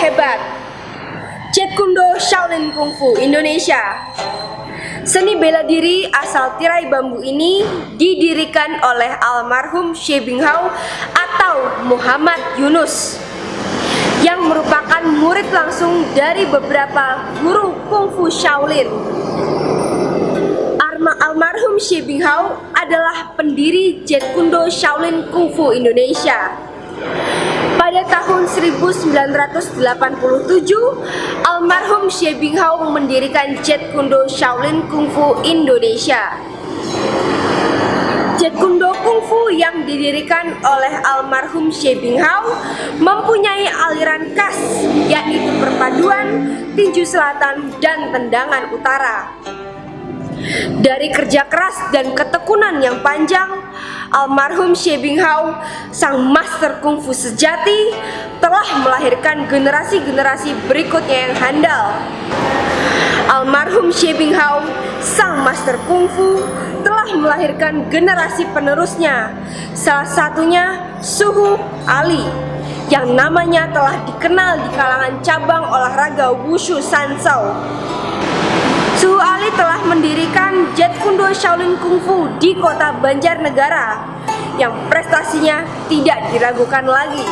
hebat. Jeet Kune Do Shaolin Kung Fu Indonesia. Seni bela diri asal tirai bambu ini didirikan oleh almarhum Xie Binghao atau Muhammad Yunus yang merupakan murid langsung dari beberapa guru kungfu Shaolin. Almarhum Xie Binghao adalah pendiri Jeet Kune Do Shaolin Kung Fu Indonesia. Pada tahun 1987, almarhum Xie Binghao mendirikan Jeet Kune Do Shaolin Kung Fu Indonesia. Jeet Kune Do Kung Fu yang didirikan oleh almarhum Xie Binghao mempunyai aliran khas, yaitu perpaduan tinju selatan dan tendangan utara. Dari kerja keras dan ketekunan yang panjang, almarhum Xie Binghao, sang master kungfu sejati, telah melahirkan generasi-generasi berikutnya yang handal. Almarhum Xie Binghao, sang master kungfu, telah melahirkan generasi penerusnya, salah satunya Suhu Ali, yang namanya telah dikenal di kalangan cabang olahraga Wushu Sansao. Suhu Ali telah mendirikan Jeet Kune Do Shaolin Kung Fu di kota Banjarnegara yang prestasinya tidak diragukan lagi.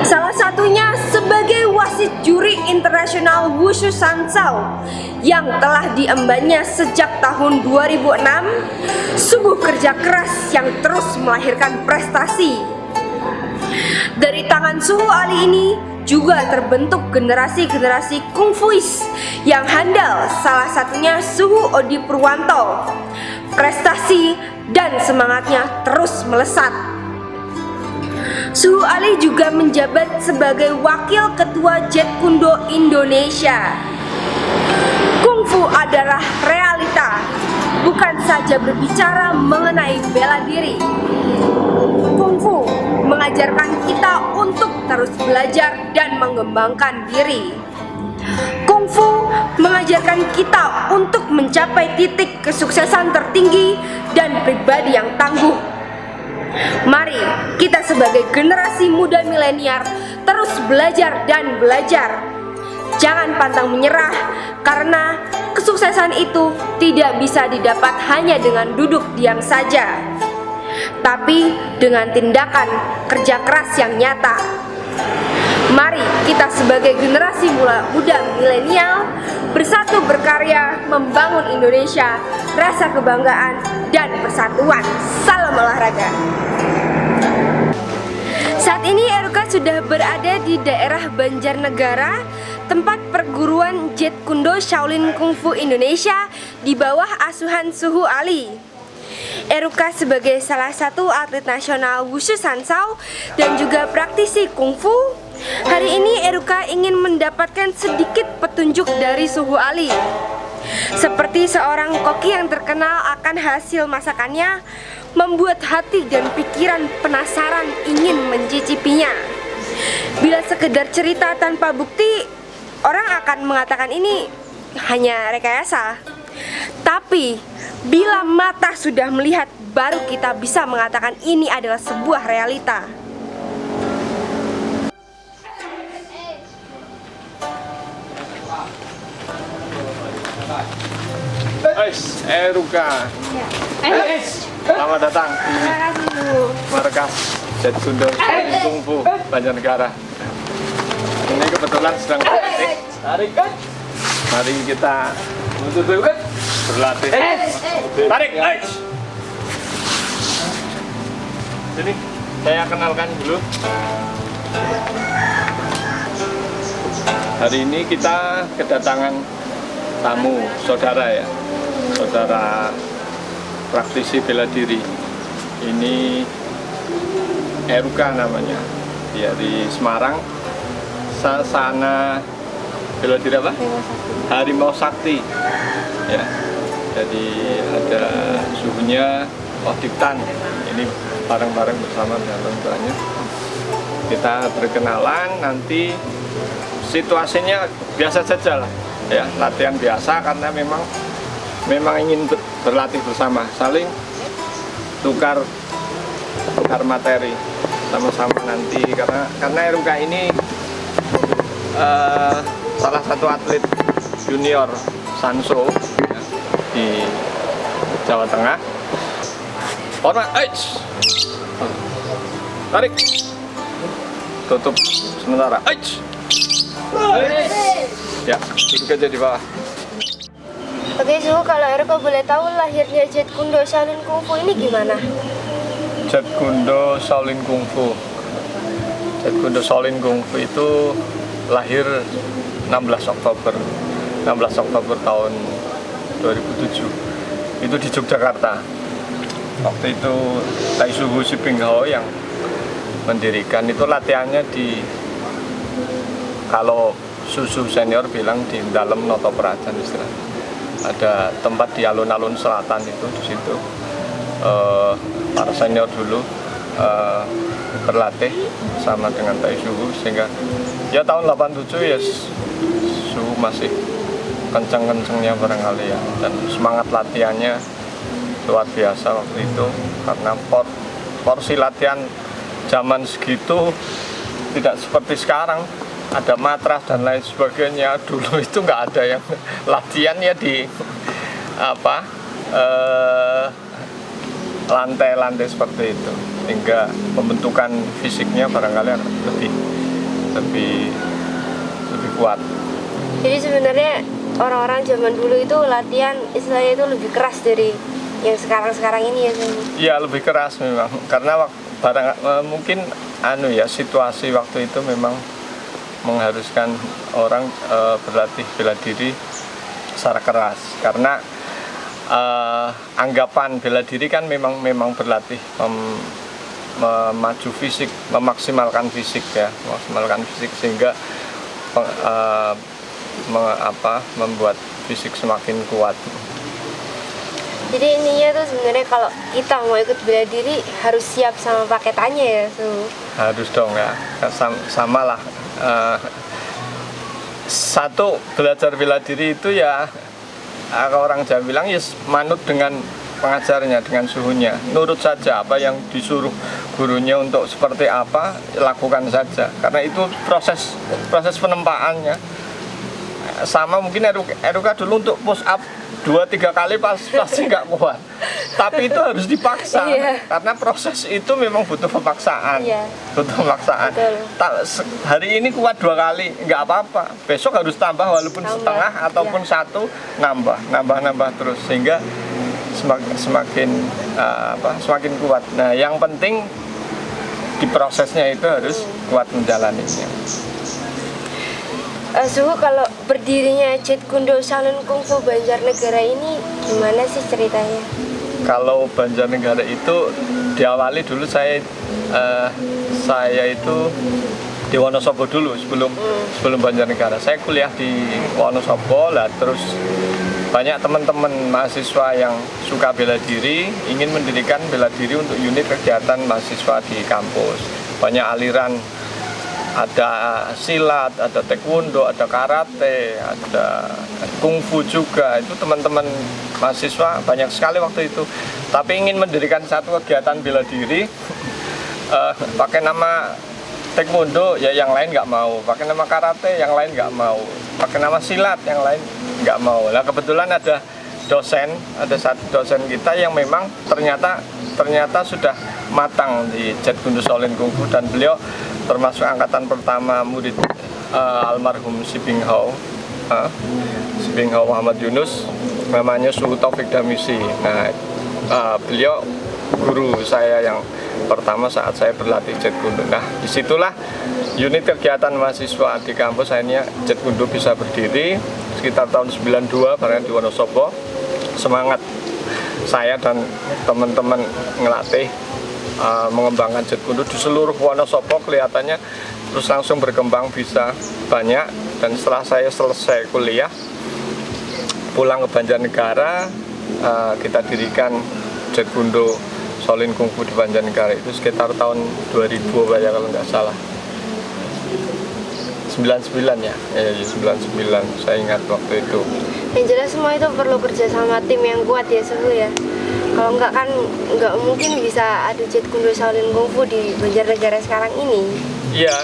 Salah satunya sebagai wasit juri internasional Wushu Sansao yang telah diembannya sejak tahun 2006, sungguh kerja keras yang terus melahirkan prestasi. Dari tangan Suhu Ali ini juga terbentuk generasi-generasi kungfuis yang handal, salah satunya Suhu Odi Purwanto. Prestasi dan semangatnya terus melesat. Suhu Ali juga menjabat sebagai Wakil Ketua Jeet Kune Do Indonesia. Kungfu adalah realita, bukan saja berbicara mengenai bela diri. Kungfu mengajarkan kita untuk terus belajar dan mengembangkan diri. Kungfu mengajarkan kita untuk mencapai titik kesuksesan tertinggi dan pribadi yang tangguh. Mari kita sebagai generasi muda milenial terus belajar dan belajar. Jangan pantang menyerah, karena kesuksesan itu tidak bisa didapat hanya dengan duduk diam saja, tapi dengan tindakan kerja keras yang nyata. Mari kita sebagai generasi muda milenial bersatu berkarya membangun Indonesia, rasa kebanggaan dan persatuan. Salam olahraga. Saat ini Eruka sudah berada di daerah Banjarnegara, tempat perguruan Jeet Kune Do Shaolin Kung Fu Indonesia di bawah asuhan Suhu Ali. Eruka sebagai salah satu atlet nasional Wushu Sansao dan juga praktisi kungfu, hari ini Eruka ingin mendapatkan sedikit petunjuk dari Suhu Ali. Seperti seorang koki yang terkenal akan hasil masakannya, membuat hati dan pikiran penasaran ingin mencicipinya. Bila sekedar cerita tanpa bukti, orang akan mengatakan ini hanya rekayasa. Tapi bila mata sudah melihat, baru kita bisa mengatakan ini adalah sebuah realita. Eruka, selamat datang di markas Jeet Kune Do Kung Fu Banjarnegara. Ini kebetulan sedang tarik. Mari kita berlatih. Tarik, Sini, saya kenalkan dulu. Hari ini kita kedatangan tamu, saudara ya, saudara praktisi bela diri. Ini Eruka namanya, dia di Semarang. Sasana bela diri apa? Harimau Sakti. Ya, jadi ada suhunya Odiptan. Ini bareng-bareng bersama dengan orang tuanya. Kita berkenalan, nanti situasinya biasa saja lah, ya, latihan biasa karena memang ingin berlatih bersama, saling tukar materi sama-sama nanti karena Eruka ini salah satu atlet junior Sanso ya, di Jawa Tengah. Hormat, tarik, tutup sementara, ya, duduk aja di bawah. Oke Suhu, kalau Erko boleh tahu lahirnya Jeet Kune Do Shaolin Kung Fu ini gimana? Jeet Kune Do Shaolin Kung Fu. Jeet Kune Do Shaolin Kung Fu itu lahir 16 Oktober tahun 2007. Itu di Yogyakarta. Waktu itu Taishuhu Sibinghao yang mendirikan. Itu latihannya di, kalau Susu senior bilang di dalam Noto Prajan istilahnya. Ada tempat di alun-alun selatan itu, di situ para senior dulu berlatih sama dengan Taishuhu, sehingga ya tahun 87 ya Suhu masih kenceng-kencengnya barangkali ya, dan semangat latihannya luar biasa waktu itu, karena porsi latihan zaman segitu tidak seperti sekarang, ada matras dan lain sebagainya. Dulu itu nggak ada yang latihan ya di lantai-lantai seperti itu, hingga pembentukan fisiknya barangkali lebih kuat. Jadi sebenarnya orang-orang zaman dulu itu latihan istilahnya itu lebih keras dari yang sekarang ini ya Suhu? Iya, lebih keras memang, karena mungkin situasi waktu itu memang mengharuskan orang berlatih bela diri secara keras, karena anggapan bela diri kan memang berlatih memacu fisik, memaksimalkan fisik sehingga membuat fisik semakin kuat. Jadi ininya tuh sebenarnya kalau kita mau ikut bela diri harus siap sama paketannya ya Suhu? Harus dong ya, sama lah. Satu, belajar bela diri itu ya, orang Jawa bilang ya manut dengan pengajarnya, dengan suhunya, nurut saja apa yang disuruh gurunya untuk seperti apa, lakukan saja, karena itu proses penempaannya. Sama mungkin Eruka dulu untuk push up 2-3 kali pasti nggak kuat, tapi itu harus dipaksa. Karena proses itu memang butuh pemaksaan. Hari ini kuat 2 kali nggak apa-apa, besok harus tambah walaupun setengah ataupun satu, nambah terus, sehingga semakin kuat. Nah, yang penting di prosesnya itu harus kuat menjalaninya. Suhu, kalau berdirinya Jeet Kune Do Shaolin Kung Fu Banjarnegara ini gimana sih ceritanya? Kalau Banjarnegara itu diawali dulu saya itu di Wonosobo dulu sebelum Banjarnegara. Saya kuliah di Wonosobo lah, terus banyak teman-teman mahasiswa yang suka bela diri ingin mendirikan bela diri untuk unit kegiatan mahasiswa di kampus. Banyak aliran, ada silat, ada taekwondo, ada karate, ada kungfu juga. Itu teman-teman mahasiswa banyak sekali waktu itu. Tapi ingin mendirikan satu kegiatan bela diri pakai nama taekwondo, ya yang lain nggak mau. Pakai nama karate, yang lain nggak mau. Pakai nama silat, yang lain nggak mau. Nah, kebetulan ada satu dosen kita yang memang ternyata sudah matang di Jeet Kune Do Shaolin Kung Fu, dan beliau termasuk angkatan pertama murid almarhum Sibinghao Muhammad Yunus, namanya Suhu Taufik Damisi. Nah, beliau guru saya yang pertama saat saya berlatih Jeet Kune Do. Nah, disitulah unit kegiatan mahasiswa di kampus akhirnya Jeet Kune Do bisa berdiri sekitar tahun 92 bareng di Wonosobo. Semangat saya dan teman-teman ngelatih mengembangkan Jeet Kune Do di seluruh Wonosobo kelihatannya terus langsung berkembang bisa banyak. Dan setelah saya selesai kuliah pulang ke Banjarnegara, kita dirikan Jeet Kune Do Shaolin Kung Fu di Banjarnegara itu sekitar tahun 2000 ya kalau nggak salah, 99 ya, 99 saya ingat waktu itu. Yang jelas semua itu perlu kerja sama tim yang kuat ya Suhu ya. Kalau nggak kan nggak mungkin bisa ada Jeet Kune Do Shaolin Kung Fu di Banjarnegara sekarang ini. Iya,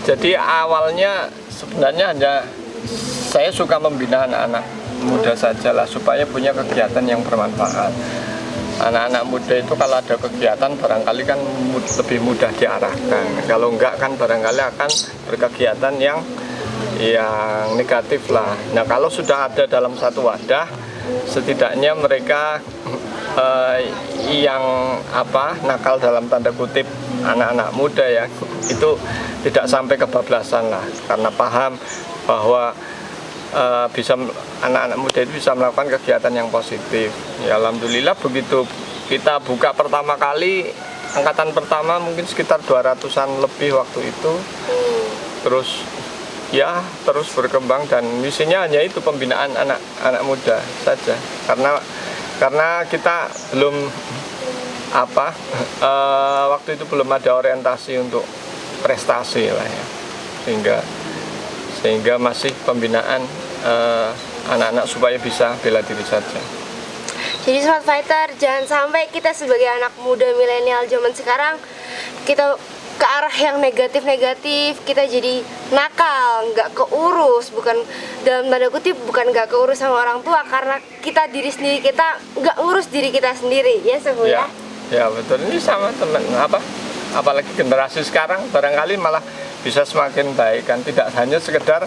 jadi awalnya sebenarnya hanya saya suka membina anak-anak muda saja lah, supaya punya kegiatan yang bermanfaat. Anak-anak muda itu kalau ada kegiatan barangkali kan lebih mudah diarahkan. Kalau enggak kan barangkali akan berkegiatan yang negatif lah. Nah, kalau sudah ada dalam satu wadah, setidaknya mereka yang nakal dalam tanda kutip, anak-anak muda ya, itu tidak sampai kebablasan lah, karena paham bahwa anak-anak muda itu bisa melakukan kegiatan yang positif. Ya, alhamdulillah begitu kita buka pertama kali, angkatan pertama mungkin sekitar 200-an lebih waktu itu. Terus berkembang, dan misinya hanya itu, pembinaan anak muda saja. Karena kita belum waktu itu belum ada orientasi untuk prestasi lah ya. Sehingga masih pembinaan anak-anak supaya bisa bela diri saja. Jadi Smart Fighter, jangan sampai kita sebagai anak muda milenial zaman sekarang kita ke arah yang negatif-negatif, kita jadi nakal, nggak keurus, bukan dalam tanda kutip, bukan nggak keurus sama orang tua, karena kita diri sendiri kita nggak ngurus diri kita sendiri, ya Sebu ya? Ya betul, ini sama teman apalagi generasi sekarang barangkali malah bisa semakin baik kan, tidak hanya sekedar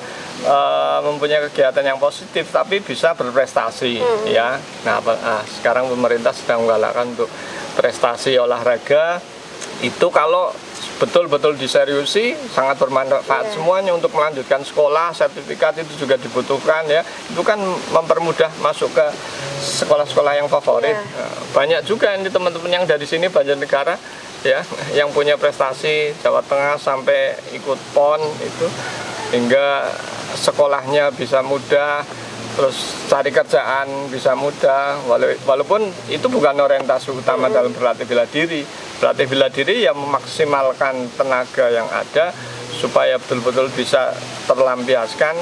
mempunyai kegiatan yang positif, tapi bisa berprestasi ya. Nah, sekarang pemerintah sedang menggalakkan untuk prestasi olahraga itu, kalau betul-betul diseriusi sangat bermanfaat semuanya untuk melanjutkan sekolah. Sertifikat itu juga dibutuhkan ya, itu kan mempermudah masuk ke sekolah-sekolah yang favorit. Banyak juga ini teman-teman yang dari sini Banjarnegara ya, yang punya prestasi Jawa Tengah sampai ikut PON itu, hingga sekolahnya bisa mudah, terus cari kerjaan bisa mudah, walaupun itu bukan orientasi utama dalam berlatih bela diri. Berlatih bela diri yang memaksimalkan tenaga yang ada supaya betul-betul bisa terlampiaskan,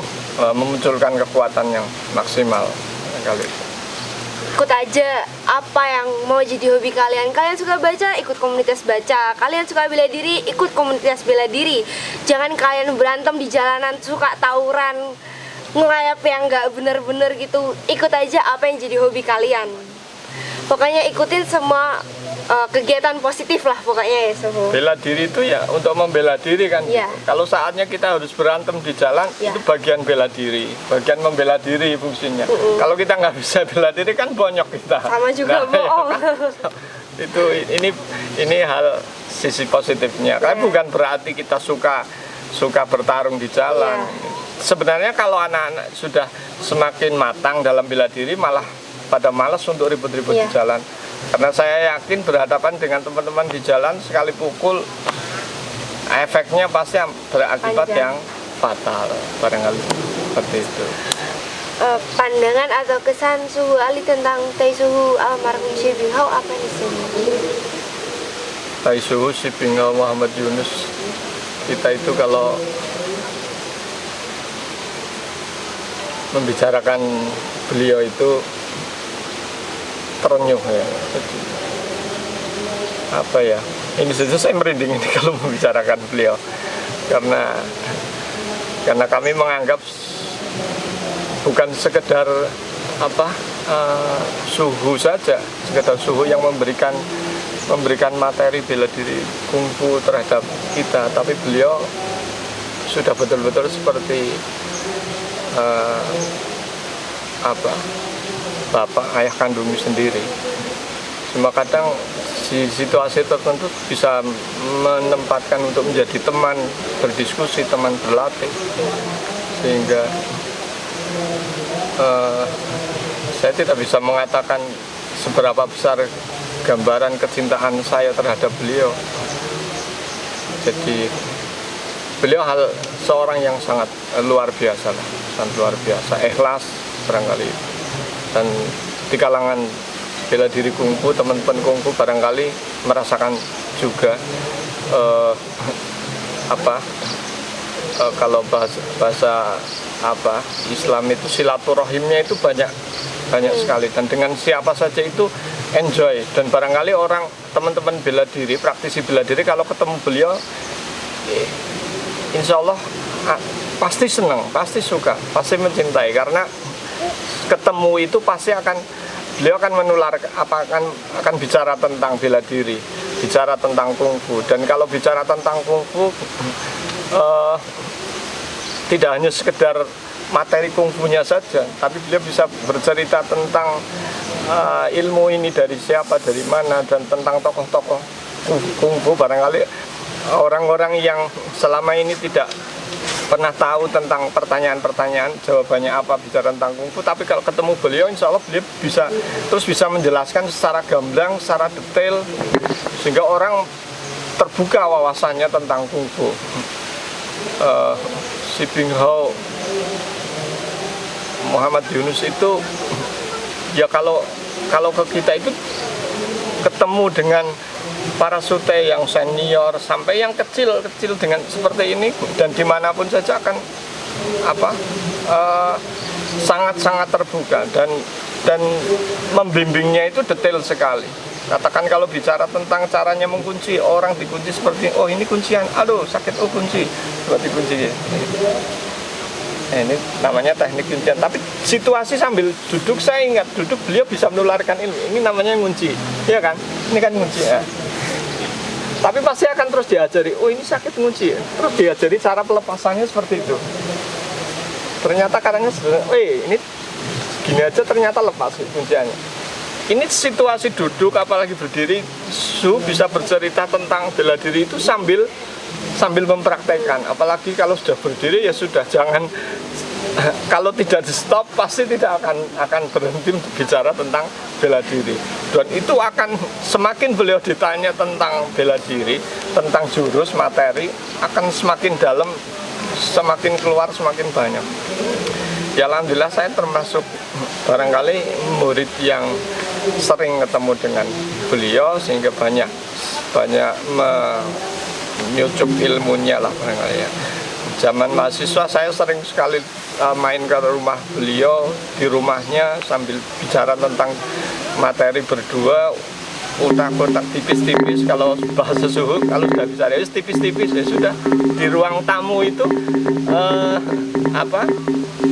memunculkan kekuatan yang maksimal. Ikut aja apa yang mau jadi hobi kalian. Kalian suka baca, ikut komunitas baca. Kalian suka bela diri, ikut komunitas bela diri. Jangan kalian berantem di jalanan, suka tawuran, ngelayap yang nggak bener-bener gitu. Ikut aja apa yang jadi hobi kalian. Pokoknya ikutin semua kegiatan positif lah pokoknya ya Soho. Bela diri itu ya untuk membela diri kan. Kalau saatnya kita harus berantem di jalan, itu bagian bela diri, bagian membela diri fungsinya. Kalau kita nggak bisa bela diri kan bonyok kita. Sama juga bohong. Itu ini hal sisi positifnya. Karena bukan berarti kita suka bertarung di jalan. Sebenarnya kalau anak-anak sudah semakin matang dalam bela diri, malah pada malas untuk ribut-ribut di jalan. Karena saya yakin berhadapan dengan teman-teman di jalan, sekali pukul efeknya pasti berakibat yang fatal, barangkali seperti itu. Pandangan atau kesan Suhu Ali tentang Tai Suhu almarhum Syekh Binghau apa nih Suhu? Tai Suhu Syekh Binghau Muhammad Yunus, kita itu kalau membicarakan beliau itu terenyuh ya. Apa ya? Ini saja saya merinding ini kalau membicarakan beliau, karena kami menganggap bukan sekedar suhu saja, sekedar suhu yang memberikan materi bela diri kungfu terhadap kita, tapi beliau sudah betul-betul seperti bapak ayah kandungnya sendiri. Cuma kadang di situasi tertentu bisa menempatkan untuk menjadi teman berdiskusi, teman berlatih, sehingga saya tidak bisa mengatakan seberapa besar gambaran kecintaan saya terhadap beliau. Jadi beliau seorang yang sangat luar biasa lah, sangat luar biasa, ikhlas barangkali. Dan di kalangan bela diri kungfu, teman-teman kungfu barangkali merasakan juga kalau bahasa Islam itu silaturahimnya itu banyak sekali, dan dengan siapa saja itu enjoy. Dan barangkali teman-teman bela diri, praktisi bela diri kalau ketemu beliau, insya Allah pasti senang, pasti suka, pasti mencintai, karena ketemu itu pasti beliau akan menular, akan bicara tentang bela diri, bicara tentang kungfu. Dan kalau bicara tentang kungfu, tidak hanya sekedar materi kungfunya saja, tapi beliau bisa bercerita tentang ilmu ini dari siapa, dari mana, dan tentang tokoh-tokoh kungfu. Barangkali orang-orang yang selama ini tidak pernah tahu tentang pertanyaan-pertanyaan jawabannya apa bicara tentang kungfu, tapi kalau ketemu beliau, insya Allah beliau bisa menjelaskan secara gamblang, secara detail, sehingga orang terbuka wawasannya tentang kungfu. Si Bing Hao Muhammad Yunus itu ya, kalau ke kita itu ketemu dengan para sute yang senior sampai yang kecil-kecil dengan seperti ini, dan dimanapun saja akan sangat-sangat terbuka dan membimbingnya itu detail sekali. Katakan kalau bicara tentang caranya mengunci, orang dikunci seperti, oh ini kuncian, aduh sakit, oh kunci, seperti kunci. Ini namanya teknik kuncian. Tapi situasi sambil duduk, saya ingat duduk beliau bisa menularkan ilmu. Ini namanya ngunci, ya kan? Ini kan ngunci ya. Tapi pasti akan terus diajari, oh ini sakit ngunci, terus diajari cara pelepasannya seperti itu. Ternyata caranya sederhana, ini gini aja ternyata lepas kunciannya. Ini situasi duduk, apalagi berdiri, bisa bercerita tentang bela diri itu sambil mempraktekkan. Apalagi kalau sudah berdiri ya sudah, jangan, kalau tidak di stop pasti tidak akan berhenti untuk bicara tentang bela diri. Dan itu akan semakin beliau ditanya tentang bela diri, tentang jurus, materi, akan semakin dalam, semakin keluar, semakin banyak. Ya alhamdulillah saya termasuk barangkali murid yang sering ketemu dengan beliau, sehingga banyak menyucup ilmunya lah barangkali ya. Zaman mahasiswa saya sering sekali main ke rumah beliau, di rumahnya sambil bicara tentang materi berdua, kotak-kotak tipis-tipis, kalau bahasa suhu, kalau sudah bisa ya tipis-tipis ya sudah. Di ruang tamu itu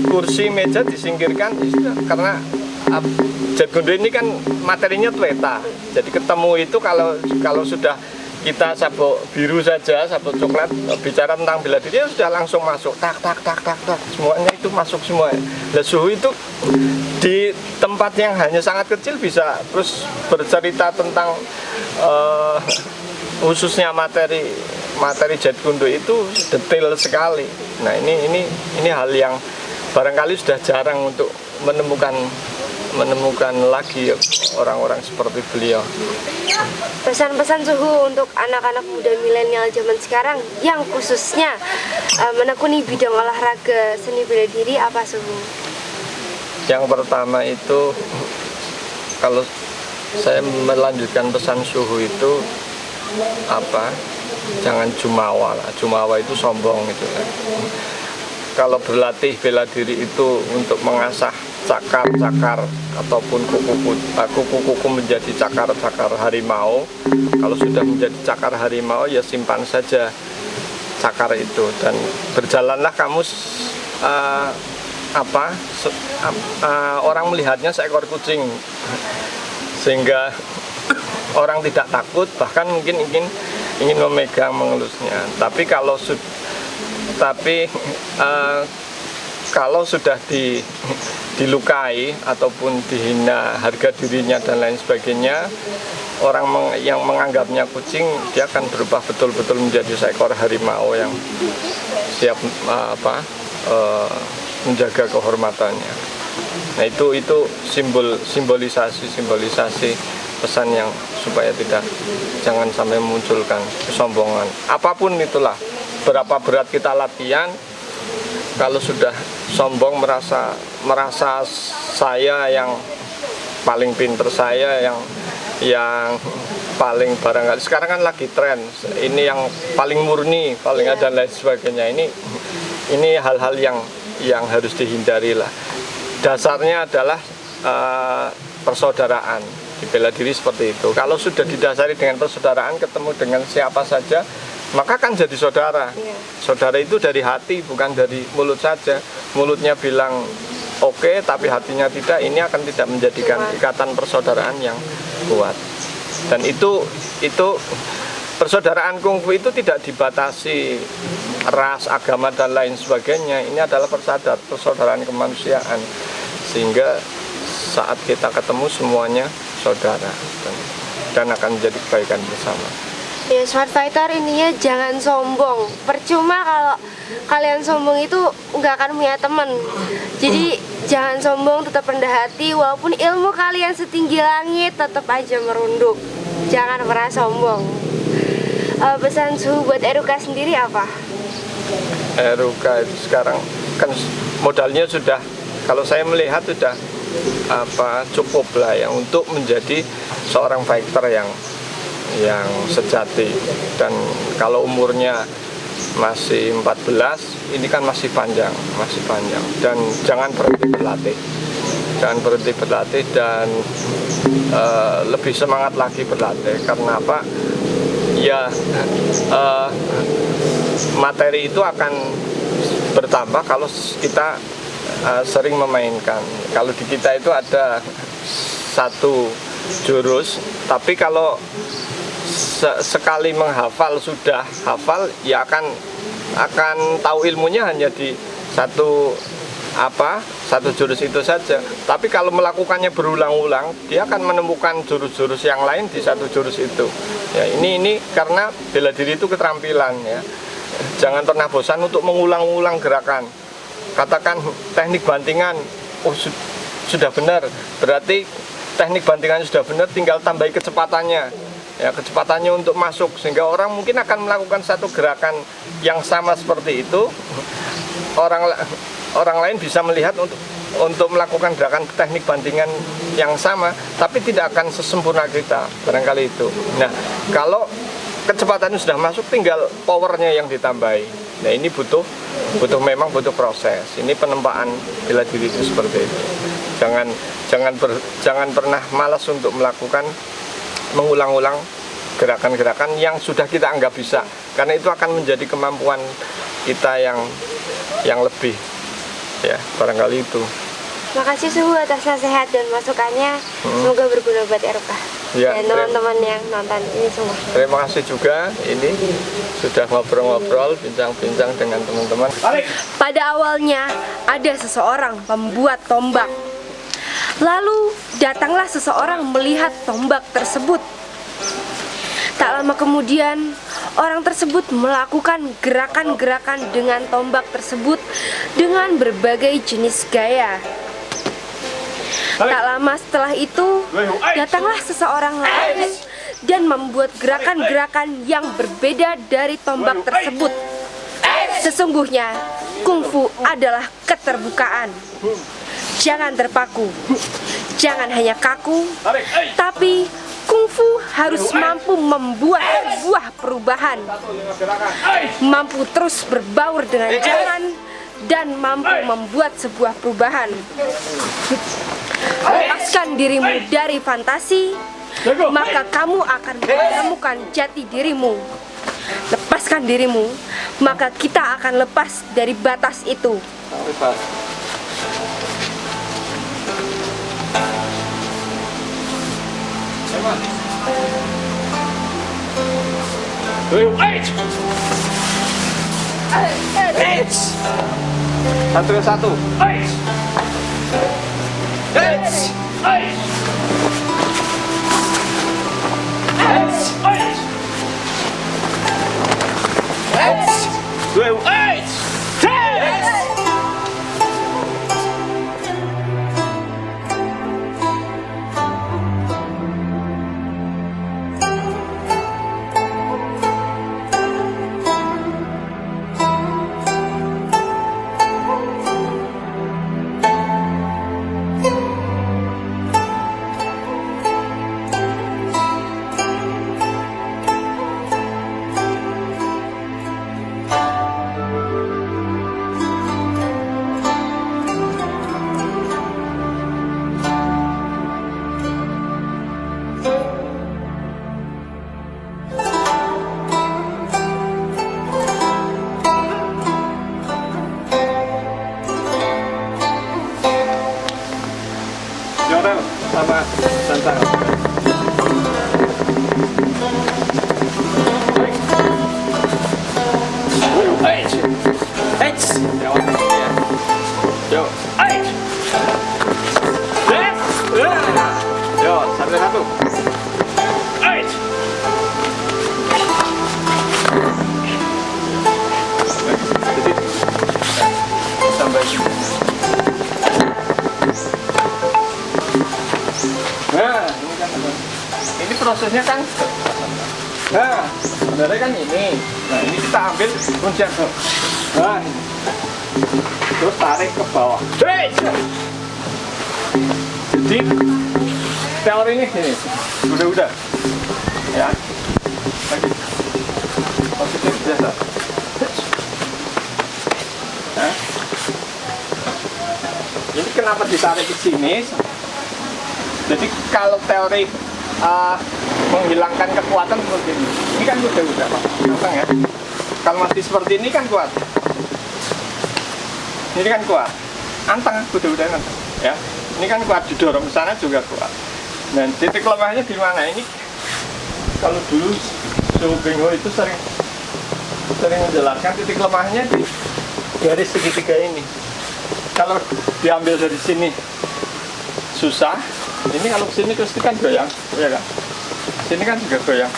kursi meja disingkirkan ya sudah, karena Jet Kundo ini kan materinya tweta, jadi ketemu itu kalau sudah kita sabuk biru saja, sabuk coklat, bicara tentang bela diri ya sudah langsung masuk, tak, semuanya itu masuk semua. Nah, suhu itu di tempat yang hanya sangat kecil bisa terus bercerita tentang khususnya materi Jet Kundo itu detail sekali. Nah ini hal yang barangkali sudah jarang untuk menemukan lagi orang-orang seperti beliau. Pesan-pesan Suhu untuk anak-anak muda milenial zaman sekarang yang khususnya menekuni bidang olahraga seni bela diri apa Suhu? Yang pertama itu, kalau saya melanjutkan pesan Suhu itu jangan jumawa lah. Jumawa itu sombong itu kan. Kalau berlatih bela diri itu untuk mengasah cakar-cakar ataupun kuku-kuku menjadi cakar-cakar harimau. Kalau sudah menjadi cakar harimau ya simpan saja cakar itu dan berjalanlah kamu orang melihatnya seekor kucing, sehingga orang tidak takut, bahkan mungkin ingin memegang, mengelusnya. Tapi kalau sudah dilukai ataupun dihina harga dirinya dan lain sebagainya, orang yang menganggapnya kucing, dia akan berubah betul-betul menjadi seekor harimau yang siap menjaga kehormatannya. Nah itu simbolisasi pesan yang supaya jangan sampai memunculkan kesombongan. Apapun itulah, berapa berat kita latihan, kalau sudah sombong merasa saya yang paling pinter, saya yang paling barangkali sekarang kan lagi tren ini yang paling murni, paling ada dan lain sebagainya, ini hal-hal yang harus dihindari lah. Dasarnya adalah persaudaraan, di bela diri seperti itu. Kalau sudah didasari dengan persaudaraan, ketemu dengan siapa saja maka kan jadi saudara. Saudara itu dari hati, bukan dari mulut saja. Mulutnya bilang oke, tapi hatinya tidak, ini akan tidak menjadikan ikatan persaudaraan yang kuat. Dan itu persaudaraan kungfu itu tidak dibatasi ras, agama, dan lain sebagainya. Ini adalah persaudaraan kemanusiaan, sehingga saat kita ketemu semuanya saudara dan akan menjadi kebaikan bersama. Ya, Smart Fighter ininya jangan sombong. Percuma kalau kalian sombong itu nggak akan punya teman. Jadi jangan sombong, tetap rendah hati. Walaupun ilmu kalian setinggi langit, tetap aja merunduk. Jangan pernah sombong. Pesan Suhu buat Eruka sendiri apa? Eruka itu sekarang kan modalnya sudah, kalau saya melihat sudah cukup lah ya untuk menjadi seorang fighter yang sejati. Dan kalau umurnya masih 14, ini kan masih panjang dan jangan berhenti berlatih dan lebih semangat lagi berlatih. Karena apa? Ya, materi itu akan bertambah kalau kita sering memainkan. Kalau di kita itu ada satu jurus, tapi kalau sekali menghafal sudah hafal, ya akan tahu ilmunya hanya di satu jurus itu saja. Tapi kalau melakukannya berulang-ulang, dia akan menemukan jurus-jurus yang lain di satu jurus itu. Ya, ini karena bela diri itu keterampilan ya. Jangan pernah bosan untuk mengulang-ulang gerakan. Katakan teknik bantingan, sudah benar, berarti teknik bantingannya sudah benar, tinggal tambahi kecepatannya. Ya, kecepatannya untuk masuk, sehingga orang mungkin akan melakukan satu gerakan yang sama seperti itu. Orang lain bisa melihat untuk melakukan gerakan teknik bantingan yang sama, tapi tidak akan sesempurna kita, barangkali itu. Nah, kalau kecepatannya sudah masuk, tinggal powernya yang ditambahi. Nah, ini memang butuh proses. Ini penempaan bela diri itu seperti itu. Jangan pernah malas untuk mengulang-ulang gerakan-gerakan yang sudah kita anggap bisa, karena itu akan menjadi kemampuan kita yang lebih. Ya, barangkali itu. Makasih Suhu atas nasihat dan masukannya. Semoga berguna buat Eruka dan teman-teman yang nonton ini semua. Terima kasih juga, ini sudah ngobrol-ngobrol, bincang-bincang dengan teman-teman. Pada awalnya ada seseorang pembuat tombak. Lalu datanglah seseorang melihat tombak tersebut. Tak lama kemudian, orang tersebut melakukan gerakan-gerakan dengan tombak tersebut dengan berbagai jenis gaya. Tak lama setelah itu, datanglah seseorang lain dan membuat gerakan-gerakan yang berbeda dari tombak tersebut. Sesungguhnya, kungfu adalah keterbukaan. Jangan terpaku, jangan hanya kaku, tapi kungfu harus mampu membuat sebuah perubahan, mampu terus berbaur dengan zaman, dan mampu membuat sebuah perubahan. Lepaskan dirimu dari fantasi, maka kamu akan menemukan jati dirimu. Lepaskan dirimu, maka kita akan lepas dari batas itu. Satu ke satu. ini prosesnya kan. Nah, sebenarnya kan ini. Nah, ini kita ambil kuncian. Nah, ini. Terus tarik ke bawah. Hei! Jadi teorinya gini. Udah. Ya. Lagi. Positif biasa. Nah. Ini kenapa ditarik ke sini? Jadi kalau teori menghilangkan kekuatan seperti ini kan udah Pak, ya. Kalau masih seperti ini kan kuat. Ini kan kuat. Anteng, udah anteng, ya. Ini kan kuat, didorong ke sana juga kuat. Dan titik lemahnya di mana? Ini kalau dulu Suhu Bengho itu sering menjelaskan titik lemahnya di garis segitiga ini. Kalau diambil dari sini susah, ini kalau kesini pasti kan goyang, ya kan? Sini kan juga goyang.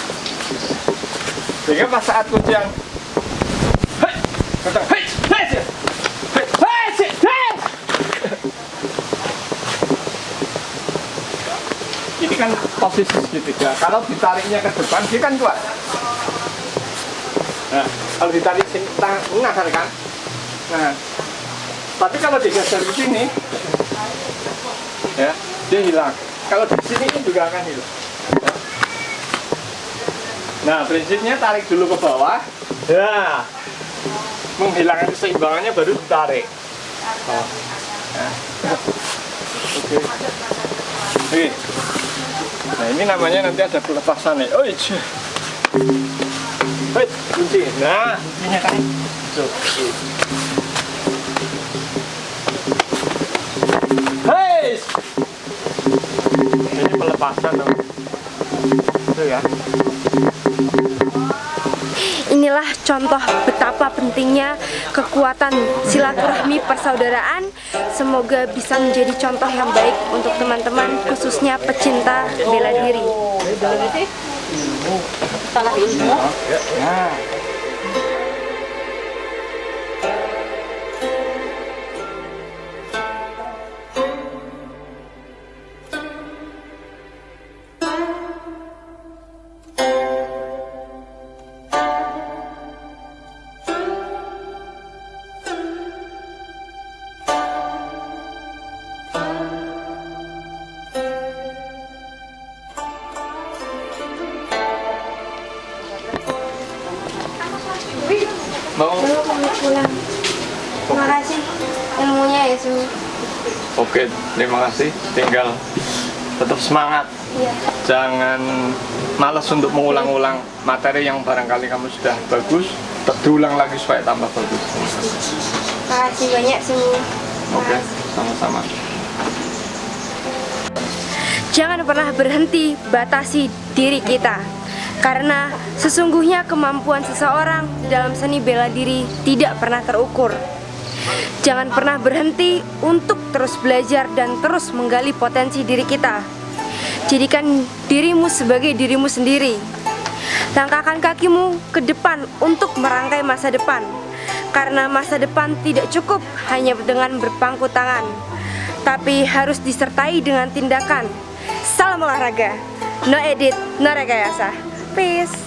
Sehingga pas saat kuncian, ini kan posisi segitiga. Kalau ditariknya ke depan, dia kan kuat. Nah, kalau ditarik sini, tengah kan? Nah, tapi kalau digeser ke sini, ya, dia hilang. Kalau di sini juga akan hilang. Nah, prinsipnya tarik dulu ke bawah. Ya, menghilangkan keseimbangannya baru ditarik. Oh. Ya. Oke. Oke. Nah, ini namanya nanti ada pelepasan nih. Oh, iya. Hei, kunci. Nah, kuncinya kan. Hei. Ini pelepasan dong. Itu ya. Inilah contoh betapa pentingnya kekuatan silaturahmi persaudaraan. Semoga bisa menjadi contoh yang baik untuk teman-teman, khususnya pecinta bela diri. Nah. Mau? Pulang. Terima kasih ilmunya ya, Su. Oke, terima kasih. Tinggal tetap semangat. Iya. Jangan malas untuk mengulang-ulang materi yang barangkali kamu sudah bagus. Tetap diulang lagi supaya tambah bagus. Terima kasih banyak, Su. Oke, sama-sama. Jangan pernah berhenti batasi diri kita, karena sesungguhnya kemampuan seseorang dalam seni bela diri tidak pernah terukur. Jangan pernah berhenti untuk terus belajar dan terus menggali potensi diri kita. Jadikan dirimu sebagai dirimu sendiri. Langkahkan kakimu ke depan untuk merangkai masa depan, karena masa depan tidak cukup hanya dengan berpangku tangan, tapi harus disertai dengan tindakan. Salam olahraga, no edit, no rekayasa. Peace.